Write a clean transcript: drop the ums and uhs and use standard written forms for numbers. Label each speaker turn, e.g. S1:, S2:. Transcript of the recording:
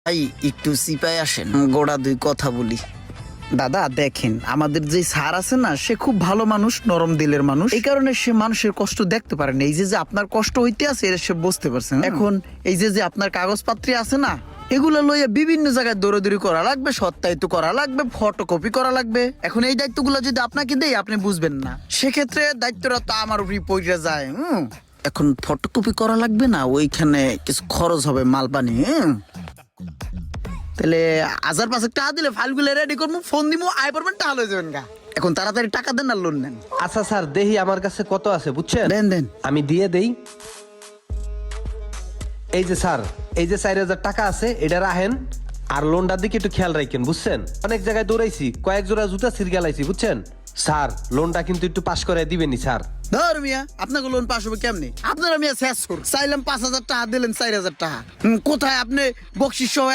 S1: ভাই একটু সিপাই আসেন, গোড়া দুই কথা বলি। দাদা দেখেন, আমাদের যে স্যার আছে না, সে খুব ভালো মানুষ, নরম দিলের মানুষ। এই কারণে সে মানুষের কষ্ট দেখতে পারে না। এই যে আপনার কষ্ট হইতে আছে, এটা সে বুঝতে পারছেন। এখন এই যে আপনার কাগজপত্র আছে না, এগুলো লইয়া বিভিন্ন জায়গায় দৌড়াদৌড়ি করা লাগবে, সত্যায়িত করা লাগবে, ফটোকপি করা লাগবে। এখন এই দায়িত্বগুলো যদি আপনাকে দেই, আপনি বুঝবেন না। সেক্ষেত্রে দায়িত্বটা তো আমার উপরই পড়ে যায়। এখন ফটোকপি করা লাগবে না, ওইখানে কিছু খরচ হবে মাল পানি। তাহলে 1000-5 টাকা দিলে ফাইলগুলো রেডি করবো, ফোন দিব, আয় পারবেন, টাকা লয়ে যাবেন গা। এখন তাড়াতাড়ি টাকা দেন আর লোন নেন।
S2: আচ্ছা স্যার, দেখি আমার কাছে কত আছে বুঝছেন।
S1: দেন দেন।
S2: আমি দিয়ে দেই। এই যে স্যার, এই যে 4000 টাকা আছে, এটা রাখেন। আর লোনটার দিকে একটু খেয়াল রাখেন বুঝছেন। অনেক জায়গায় দৌড়াইছি, কয়েক জোড়া জুতা সিরগালাইছি বুঝছেন। স্যার লোনটা কিন্তু একটু পাস করে দিবেনি স্যার।
S1: ধর মিয়া, আপনাকে লোন পাস হবে কেমনি? আপনারা মিয়া শেষ চাইলাম 5000 টাকা, দিলেন 4000 টাকা। কোথায় আপনি বকশিস সহ